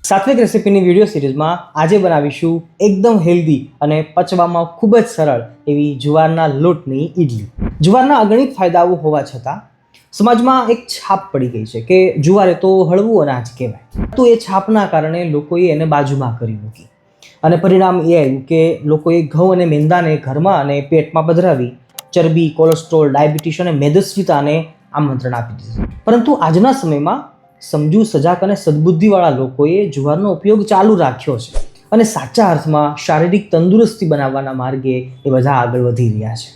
સાત્વિક રેસિપીની video સિરીઝમાં આજે બનાવીશું એકદમ હેલ્ધી અને પચવામાં ખૂબ જ સરળ એવી જુવારના લોટની ઈડલી. જુવારના અગણિત ફાયદાઓ હોવા છતાં સમાજમાં એક છાપ પડી ગઈ છે કે જુવાર એ તો હળવું અનાજ કહેવાય. તો એ છાપના કારણે લોકોએ એને બાજુમાં કરી મૂકી અને પરિણામ એ આવ્યું કે લોકોએ ઘઉં અને મેંદાને ઘરમાં અને પેટમાં પધરાવી ચરબી, કોલેસ્ટ્રોલ, ડાયાબિટીસ અને મેદસ્વીતાને આમંત્રણ આપી દીધું. પરંતુ આજના સમયમાં સમજુ, સજાગ અને સદબુદ્ધિવાળા લોકોએ જુવારનો ઉપયોગ ચાલુ રાખ્યો છે અને સાચા અર્થમાં શારીરિક તંદુરસ્તી બનાવવાના માર્ગે એ બધા આગળ વધી રહ્યા છે.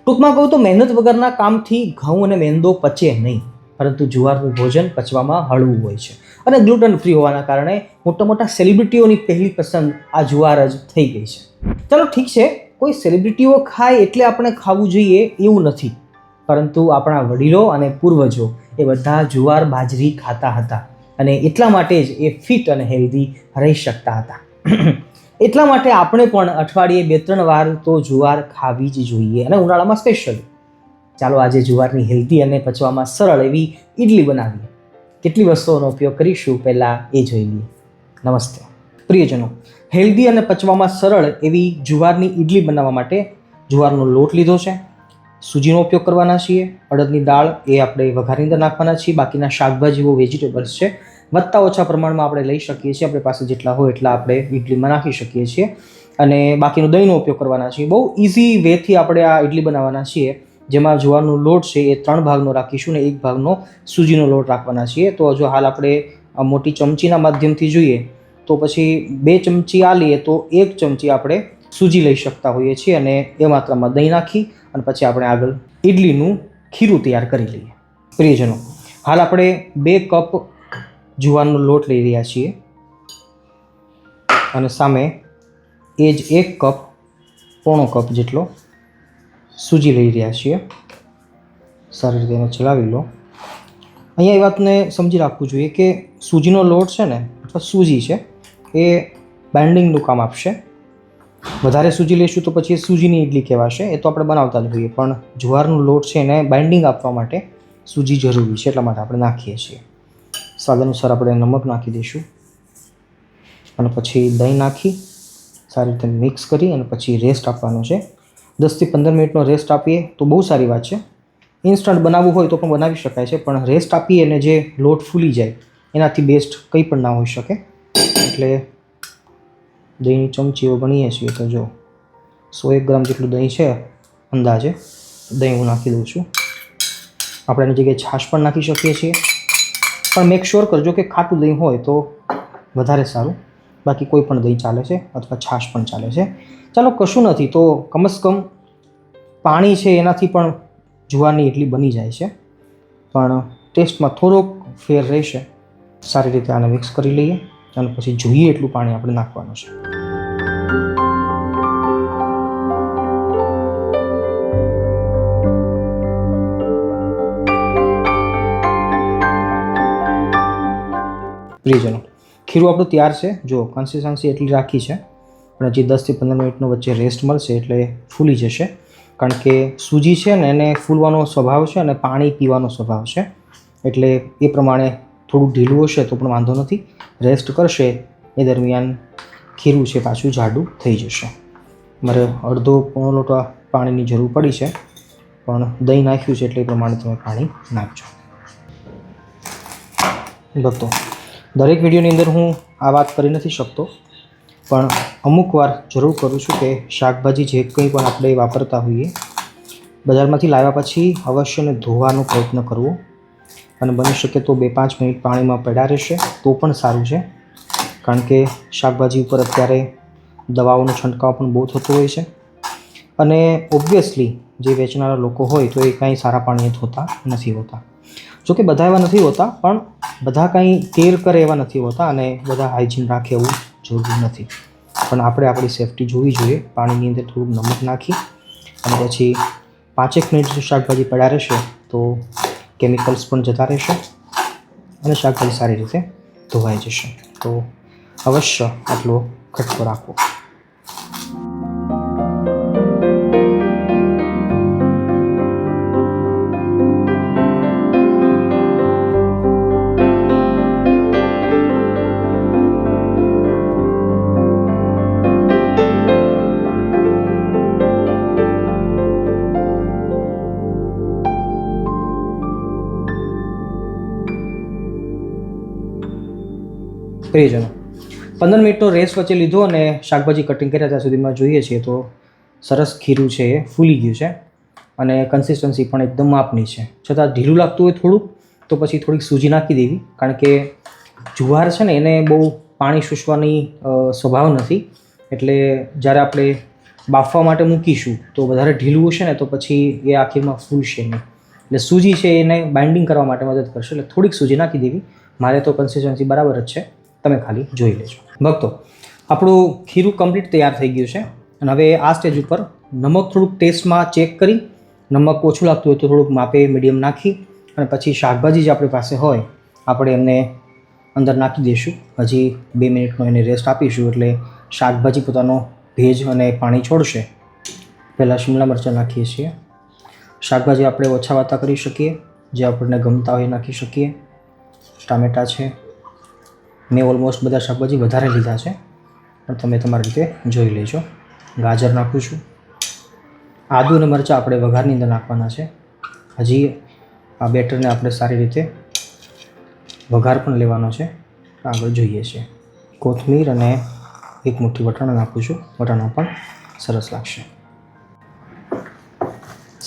ટૂંકમાં કહું તો મહેનત વગરના કામથી ઘઉં અને મેંદો પચે નહીં, પરંતુ જુવારનું ભોજન પચવામાં હળવું હોય છે અને ગ્લુટન ફ્રી હોવાના કારણે મોટા મોટા સેલિબ્રિટીઓની પહેલી પસંદ આ જુવાર જ થઈ ગઈ છે. ચાલો ઠીક છે, કોઈ સેલિબ્રિટીઓ ખાય એટલે આપણે ખાવું જોઈએ એવું નથી, પરંતુ આપણા વડીલો અને પૂર્વજો એ બધા જુવાર બાજરી ખાતા હતા અને એટલા માટે જ એ ફિટ અને હેલ્ધી રહી શકતા હતા. એટલા માટે આપણે પણ અઠવાડિયે 2-3 વાર તો જુવાર ખાવી જ જોઈએ, અને ઉનાળામાં સ્પેશિયલી. ચાલો આજે જુવારની હેલ્ધી અને પચવામાં સરળ એવી ઈડલી બનાવીએ. કેટલી વસ્તુઓનો ઉપયોગ કરીશું પહેલાં એ જોઈ લઈએ. નમસ્તે પ્રિયજનો, હેલ્ધી અને પચવામાં સરળ એવી જુવારની ઈડલી બનાવવા માટે જુવારનો લોટ લીધો છે, સૂજીનો ઉપયોગ કરવાના છીએ, અડદની દાળ એ આપણે વઘારની અંદર નાખવાના છીએ, બાકીના શાકભાજીઓ વેજીટેબલ્સ છે વધતા ઓછા પ્રમાણમાં આપણે લઈ શકીએ છીએ, આપણી પાસે જેટલા હોય એટલા આપણે ઇડલીમાં નાખી શકીએ છીએ, અને બાકીનો દહીંનો ઉપયોગ કરવાના છીએ. બહુ ઇઝી વેથી આપણે આ ઇડલી બનાવવાના છીએ, જેમાં જુવારનો લોટ છે એ 3 ભાગનો રાખીશું ને 1 ભાગનો સૂજીનો લોટ રાખવાના છીએ. તો જો હાલ આપણે મોટી ચમચીના માધ્યમથી જોઈએ તો પછી 2 ચમચી આ લઈએ તો 1 ચમચી આપણે સૂજી લઈ શકતા હોઈએ છીએ, અને એ માત્રામાં દહીં નાખી અને પછી આપણે આગળ ઈડલીનું ખીરું તૈયાર કરી લઈએ. પ્રિયજનો, હાલ આપણે 2 કપ જુવારનો લોટ લઈ રહ્યા છીએ અને સામે એ જ 1 કપ, પોણો કપ જેટલો સૂજી લઈ રહ્યા છીએ. સારી રીતે એને ચલાવી લો. અહીંયા એ વાતને સમજી રાખવું જોઈએ કે સૂજીનો લોટ છે ને, અથવા સૂજી છે એ બાઇન્ડિંગનું કામ આપશે. વધારે સૂજી લઈશું તો પછી સૂજીની ઈડલી કહેવાશે, એ તો આપણે બનાવતા જ હોઈએ, પણ જુવારનો લોટ છે એને બાઇન્ડિંગ આપવા માટે સૂજી જરૂરી છે, એટલા માટે આપણે નાખીએ છીએ. સ્વાદ અનુસાર આપણે નમક નાખી દઈશું અને પછી દહીં નાખી સારી રીતે મિક્સ કરી અને પછી રેસ્ટ આપવાનો છે. 10 થી 15 મિનિટનો રેસ્ટ આપીએ તો બહુ સારી વાત છે. ઇન્સ્ટન્ટ બનાવવું હોય તો પણ બનાવી શકાય છે, પણ રેસ્ટ આપીએ અને જે લોટ ફૂલી જાય એનાથી બેસ્ટ કંઈ પણ ના હોઈ શકે. એટલે દહીંની ચમચીઓ ગણીએ છીએ તો જો 101 ગ્રામ જેટલું દહીં છે અંદાજે, દહીં હું નાખી દઉં છું. આપણે એની જગ્યાએ છાશ પણ નાખી શકીએ છીએ, પણ મેક શ્યોર કરજો કે ખાટું દહીં હોય તો વધારે સારું, બાકી કોઈ પણ દહીં ચાલે છે અથવા છાશ પણ ચાલે છે. ચાલો કશું નથી તો કમસે કમ પાણી છે એનાથી પણ જુવારની ઈડલી બની જાય છે, પણ ટેસ્ટમાં થોડોક ફેર રહેશે. સારી રીતે આને મિક્સ કરી લઈએ અને પછી જોઈએ એટલું પાણી આપણે નાખવાનું છે. પ્રિયજનો, ખીરું આપણું તૈયાર છે. જો કન્સિસ્ટન્સી એટલી રાખી છે, પણ હજી 10 થી 15 મિનિટનો વચ્ચે રેસ્ટ મળશે એટલે ફૂલી જશે, કારણ કે સૂજી છે ને એને ફૂલવાનો સ્વભાવ છે અને પાણી પીવાનો સ્વભાવ છે, એટલે એ પ્રમાણે થોડું ઢીલું હશે તો પણ વાંધો નથી. રેસ્ટ કરશે એ દરમિયાન ખીરું છે પાછું જાડું થઈ જશે. મારે અડધો પોણો લોટો પાણીની જરૂર પડી છે, પણ દહીં નાખ્યું છે એટલે એ પ્રમાણે તમે પાણી નાખજો. ભક્તો, દરેક વિડીયોની અંદર હું આ વાત કરી નથી શકતો, પણ અમુક વાર જરૂર કરું છું કે શાકભાજી જે કંઈ પણ આપણે વાપરતા હોઈએ બજારમાંથી લાવ્યા પછી અવશ્યને ધોવાનો પ્રયત્ન કરવો, અને બની શકે તો 2-5 મિનિટ પાણીમાં પડ્યા રહેશે તો પણ સારું છે, કારણ કે શાકભાજી ઉપર અત્યારે દવાઓનો છંટકાવ પણ બહુ થતો હોય છે, અને ઓબ્વિયસલી જે વેચનારા લોકો હોય તો એ કાંઈ સારા પાણીએ ધોતા નથી હોતા. જોકે બધા એવા નથી હોતા, પણ બધા કંઈ કેર કરે એવા નથી હોતા, અને બધા હાઇજીન રાખે એવું જરૂરી નથી. પણ આપણે આપણી સેફટી જોવી જોઈએ. પાણીની અંદર થોડું નમક નાખી અને પછી 5-1 મિનિટ જો શાકભાજી પડ્યા રહેશે તો કેમિકલ્સ પણ જતા રહેશે અને શાકભાજી સારી રીતે ધોવાઈ જશે. તો અવશ્ય આટલો ખટકો રાખવો. પ્રિયજનો, 15 મિનિટનો રેસ્ટ વચ્ચે લીધો અને શાકભાજી કટિંગ કર્યા ત્યાં સુધીમાં જોઈએ છીએ તો સરસ ખીરું છે એ ફૂલી ગયું છે અને કન્સિસ્ટન્સી પણ એકદમ માપની છે. છતાં ઢીલું લાગતું હોય થોડુંક તો પછી થોડીક સૂજી નાખી દેવી, કારણ કે જુવાર છે ને એને બહુ પાણી શોષવાની સ્વભાવ નથી, એટલે જ્યારે આપણે બાફવા માટે મૂકીશું તો વધારે ઢીલું હશે ને તો પછી એ આખીરમાં ફૂલશે નહીં. એટલે સૂજી છે એને બાઇન્ડિંગ કરવા માટે મદદ કરશે, એટલે થોડીક સૂજી નાખી દેવી. મારે તો કન્સિસ્ટન્સી બરાબર જ છે, તમે ખાલી જોઈ લેજો. ભક્તો, આપણું ખીરું કમ્પ્લીટ તૈયાર થઈ ગયું છે અને હવે આ સ્ટેજ ઉપર નમક થોડુંક ટેસ્ટમાં ચેક કરી, નમક ઓછું લાગતું હોય તો થોડુંક માપે મીડિયમ નાખી અને પછી શાકભાજી જે આપણી પાસે હોય આપણે એમને અંદર નાખી દઈશું. હજી 2 મિનિટનો એને રેસ્ટ આપીશું એટલે શાકભાજી પોતાનો ભેજ અને પાણી છોડશે. પહેલાં શિમલા મરચાં નાખીએ છીએ. શાકભાજી આપણે ઓછા વાતા કરી શકીએ, જે આપણને ગમતા હોય નાખી શકીએ. ટામેટાં છે, મેં ઓલમોસ્ટ બધા શાકભાજી વધારે લીધા છે પણ તમે તમારી રીતે જોઈ લેજો. ગાજર નાખું છું. આદુ અને મરચાં આપણે વઘારની અંદર નાખવાના છે. હજી આ બેટરને આપણે સારી રીતે વઘાર પણ લેવાનો છે, આગળ જોઈએ છીએ. કોથમીર અને 1 મુઠ્ઠી વટાણા નાખું છું. વટાણા પણ સરસ લાગશે.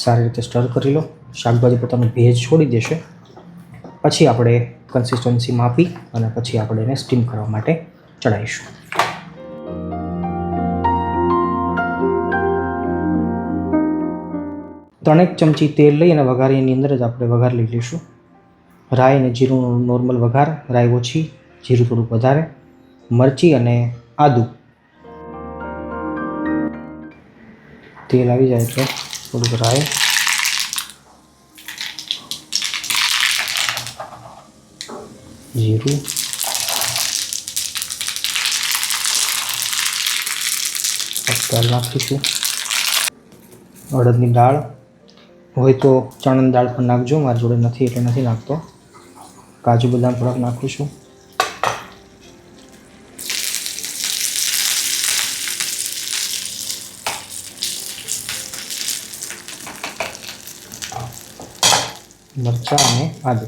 સારી રીતે સ્ટર કરી લો. શાકભાજી પોતાનું ભેજ છોડી દેશે પછી આપણે કન્સિસ્ટન્સી માપી અને પછી આપણે એને સ્ટીમ કરવા માટે ચડાવીશું. ત્રણેક ચમચી તેલ લઈ અને વઘારીની અંદર જ આપણે વઘાર લઈ લઈશું. રાઈ અને જીરું નોર્મલ વઘાર, રાઈ ઓછી, જીરું થોડુંક વધારે, મરચી અને આદું. તેલ આવી જાય એટલે થોડુંક રાઈ, જીરું, દાળ નાખીશું. અડદની દાળ હોય તો ચણાની દાળ પણ નાખજો, મારી જોડે નથી એટલે નથી નાખતો. કાજુ બદામ થોડાક નાખું છું. મરચાં અને આદુ.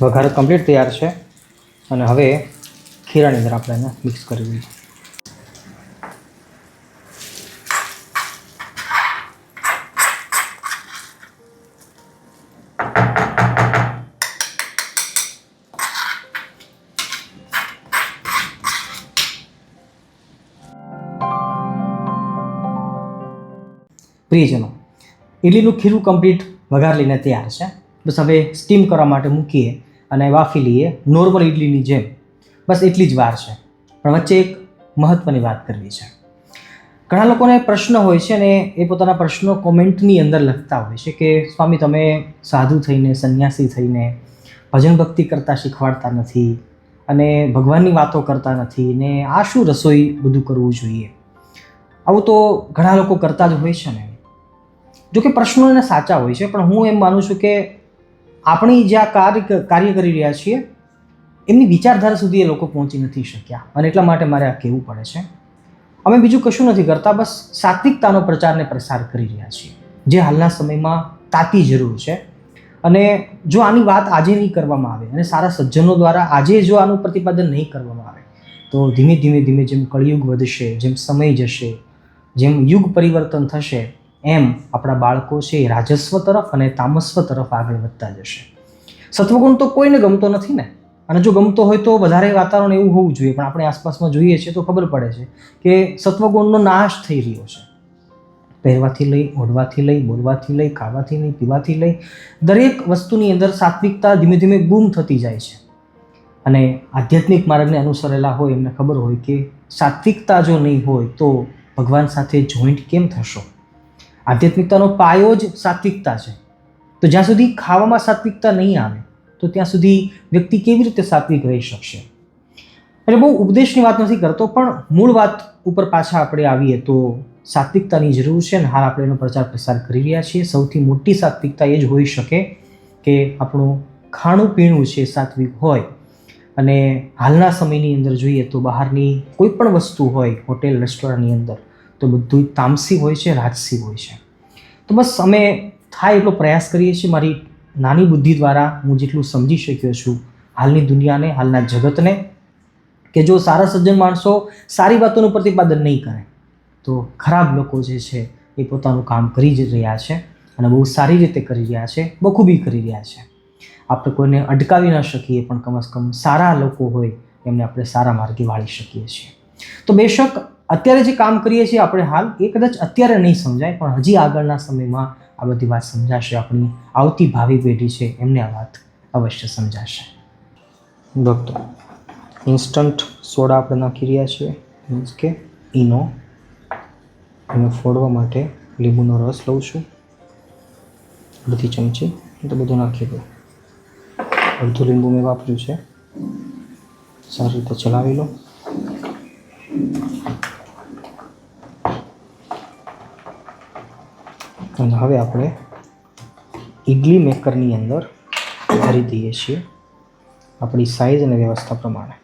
વઘાર કમ્પ્લીટ તૈયાર છે અને હવે ખીરાની અંદર આપણે એને મિક્સ કરી દઈએ. પ્રિયજનો, ઇડલીનું ખીરું કમ્પ્લીટ વઘાર લઈને તૈયાર છે. બસ હવે સ્ટીમ કરવા માટે મૂકીએ અને બાફી લઈએ નોર્મલ ઇડલીની જેમ. બસ એટલી જ વાર છે. પણ વચ્ચે એક મહત્ત્વની વાત કરવી છે. ઘણા લોકોને પ્રશ્ન હોય છે અને એ પોતાના પ્રશ્નો કોમેન્ટની અંદર લખતા હોય છે કે સ્વામી તમે સાધુ થઈને, સંન્યાસી થઈને ભજન ભક્તિ કરતાં શીખવાડતા નથી અને ભગવાનની વાતો કરતા નથી ને આ શું રસોઈ બધું કરવું જોઈએ. આવું તો ઘણા લોકો કરતા જ હોય છે ને. જો કે પ્રશ્નો એને સાચા હોય છે, પણ હું એમ માનું છું કે આપણી જે આ કાર્ય કરી રહ્યા છીએ એમની વિચારધારા સુધી એ લોકો પહોંચી નથી શક્યા અને એટલા માટે મારે આ કહેવું પડે છે. અમે બીજું કશું નથી કરતા, બસ સાત્વિકતાનો પ્રચાર ને પ્રસાર કરી રહ્યા છીએ, જે હાલના સમયમાં તાતી જરૂર છે. અને જો આની વાત આજે નહીં કરવામાં આવે અને સારા સજ્જનો દ્વારા આજે જો આનું પ્રતિપાદન નહીં કરવામાં આવે તો ધીમે ધીમે જેમ કળિયુગ વધશે, જેમ સમય જશે, જેમ યુગ પરિવર્તન થશે, એમ આપણા બાળકો છે એ રાજસ્વ તરફ અને તામસ્વ તરફ આગળ વધતા જશે. સત્વગુણ તો કોઈને ગમતો નથી ને, અને જો ગમતો હોય તો વધારે વાતાવરણ એવું હોવું જોઈએ, પણ આપણે આસપાસમાં જોઈએ છીએ તો ખબર પડે છે કે સત્વગુણનો નાશ થઈ રહ્યો છે. પહેરવાથી લઈ, ઓઢવાથી લઈ, બોલવાથી લઈ, ખાવાથી લઈ, પીવાથી લઈ દરેક વસ્તુની અંદર સાત્વિકતા ધીમે ધીમે ગુમ થતી જાય છે. અને આધ્યાત્મિક માર્ગને અનુસરેલા હોય એમને ખબર હોય કે સાત્વિકતા જો નહીં હોય તો ભગવાન સાથે જોઈન્ટ કેમ થશો. આધ્યાત્મિકતાનો પાયો જ સાત્વિકતા છે. તો જ્યાં સુધી ખાવામાં સાત્વિકતા નહીં આવે તો ત્યાં સુધી વ્યક્તિ કેવી રીતે સાત્વિક રહી શકશે. એટલે બહુ ઉપદેશની વાત નથી કરતો, પણ મૂળ વાત ઉપર પાછા આપણે આવીએ તો સાત્વિકતાની જરૂર છે અને હાલ આપણે એનો પ્રચાર પ્રસાર કરી રહ્યા છીએ. સૌથી મોટી સાત્વિકતા એ જ હોઈ શકે કે આપણું ખાણું પીણું છે સાત્વિક હોય. અને હાલના સમયની અંદર જોઈએ તો બહારની કોઈ પણ વસ્તુ હોય હોટેલ રેસ્ટોરન્ટની અંદર તો બધું તામસી હોય છે, રાજસી હોય છે. તો બસ અમે થાય એટલો પ્રયાસ કરીએ છીએ. મારી નાની બુદ્ધિ દ્વારા હું જેટલું સમજી શક્યો છું હાલની દુનિયાને, હાલના જગતને, કે જો સારા સજ્જન માણસો સારી વાતોનું પ્રતિપાદન નહીં કરે તો ખરાબ લોકો જે છે એ પોતાનું કામ કરી જ રહ્યા છે અને બહુ સારી રીતે કરી રહ્યા છે, બખૂબી કરી રહ્યા છે. આપણે કોઈને અટકાવી ન શકીએ પણ કમસે કમ સારા લોકો હોય એમને આપણે સારા માર્ગે વાળી શકીએ છીએ. તો બેશક અત્યારે જે કામ કરીએ છીએ આપણે હાલ, એ કદાચ અત્યારે નહીં સમજાય પણ હજી આગળના સમયમાં આ બધી વાત સમજાશે. આપણી આવતી ભાવિ પેઢી છે એમને આ વાત અવશ્ય સમજાશે. ભક્તો, ઇન્સ્ટન્ટ સોડા આપણે નાખી રહ્યા છીએ, મીન્સ કે ઈનો. અને ફોડવા માટે લીંબુનો રસ લઉં છું, બધી ચમચી, તો બધું નાખી દો. અડધું લીંબુ મેં વાપર્યું છે. સારી રીતે ચલાવી લો. અને હવે આપણે ઇડલી મેકરની અંદર ભરી દઈએ છીએ આપણી સાઇઝ અને વ્યવસ્થા પ્રમાણે.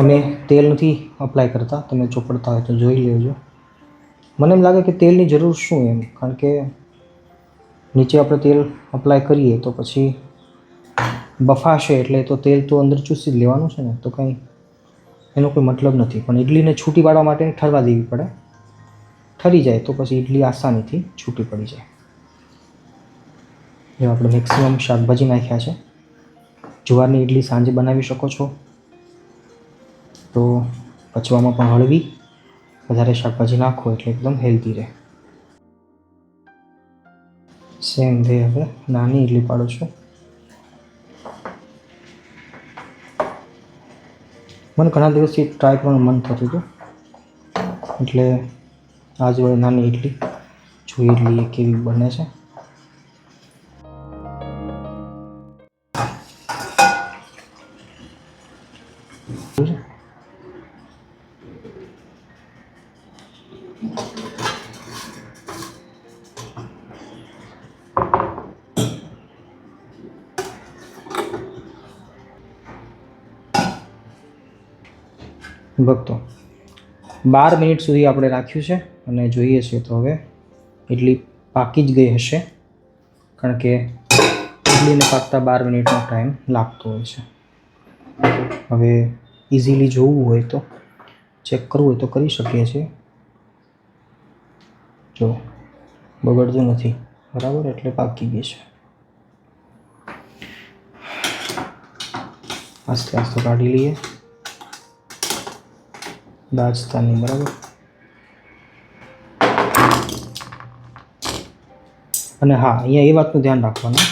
અમે તેલ નથી અપ્લાય કરતા, તમે ચોપડતા હોય તો જોઈ લેજો. મને એમ લાગે કે તેલની જરૂર શું એમ, કારણ કે નીચે આપણે તેલ અપ્લાય કરીએ તો પછી બફાશે એટલે તો તેલ તો અંદર ચૂસી જ લેવાનું છે ને, તો કંઈ એનો કોઈ મતલબ નથી. પણ ઇડલીને છૂટી પાડવા માટે ઠરવા દેવી પડે. ઠરી જાય તો પછી ઇડલી આસાનીથી છૂટી પડી જાય. જો આપણે મેક્સિમમ શાકભાજી નાખ્યા છે. જુવારની ઇડલી સાંજે બનાવી શકો છો તો પચવામાં પણ હળવી. વધારે શાકભાજી નાખો એટલે એકદમ હેલ્ધી રહે. સેમ વે હવે નાની ઇડલી પાડું છું. મને ઘણા દિવસથી ટ્રાય કરવાનું મન થતું હતું એટલે આજ વડે નાની ઇડલી જોઈ ઇડલી કેવી બને છે. ભક્તો, 12 મિનિટ સુધી આપણે રાખ્યું છે અને જોઈએ છીએ તો હવે ઇડલી પાકી જ ગઈ હશે, કારણ કે ઇડલીને પાકતા 12 મિનિટનો ટાઈમ લાગતો હોય છે. હવે ઇઝીલી જોવું હોય તો, ચેક કરવું હોય તો કરી શકીએ છીએ. જો બગડતું નથી બરાબર, એટલે પાકી ગઈ છે. આસ્તે આસ્તે કાઢી લઈએ. દાજતાની બરાબર. અને હા, અહીંયા એ વાતનું ધ્યાન રાખવાનું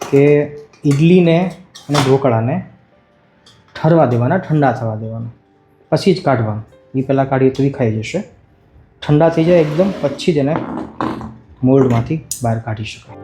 કે ઇડલીને અને ઢોકળાને ઠરવા દેવાના, ઠંડા થવા દેવાના, પછી જ કાઢવાનું. એ પહેલાં કાઢીએ તો વિખાઈ જશે. ઠંડા થઈ જાય એકદમ, પછી જ એને મોલ્ડમાંથી બહાર કાઢી શકાય.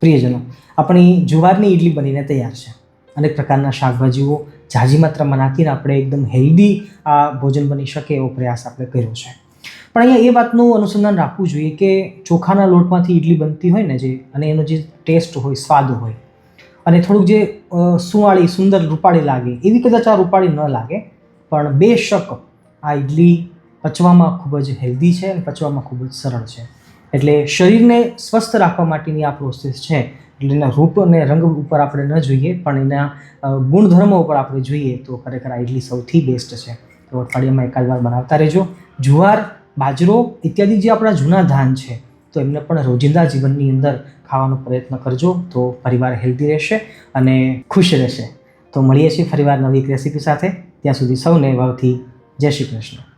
પ્રિયજનો, આપણી જુવારની ઇડલી બનીને તૈયાર છે. અનેક પ્રકારના શાકભાજીઓ ઝાઝી માત્રામાં નાખીને આપણે એકદમ હેલ્ધી આ ભોજન બની શકે એવો પ્રયાસ આપણે કર્યો છે. પણ અહીંયા એ વાતનું અનુસંધાન રાખવું જોઈએ કે ચોખાના લોટમાંથી ઇડલી બનતી હોય ને જે, અને એનો જે ટેસ્ટ હોય, સ્વાદ હોય, અને થોડુંક જે સુંવાળી, સુંદર, રૂપાળી લાગે, એવી કદાચ આ રૂપાળી ન લાગે, પણ બેશક આ ઇડલી પચવામાં ખૂબ જ હેલ્ધી છે અને પચવામાં ખૂબ જ સરળ છે. એટલે શરીરને સ્વસ્થ રાખવા માટેની આ પ્રોસેસ છે. એટલે એના રૂપ અને રંગ ઉપર આપણે ન જોઈએ પણ એના ગુણધર્મો ઉપર આપણે જોઈએ તો ખરેખર આ ઇડલી સૌથી બેસ્ટ છે. તો અઠવાડિયામાં એકાદ વાર બનાવતા રહેજો. જુવાર, બાજરો ઇત્યાદિ જે આપણા જૂના ધાન છે તો એમને પણ રોજિંદા જીવનની અંદર ખાવાનો પ્રયત્ન કરજો તો પરિવાર હેલ્ધી રહેશે અને ખુશ રહેશે. તો મળીએ છીએ ફરીવાર નવી એક રેસીપી સાથે. ત્યાં સુધી સૌને ભાવથી જય શ્રી કૃષ્ણ.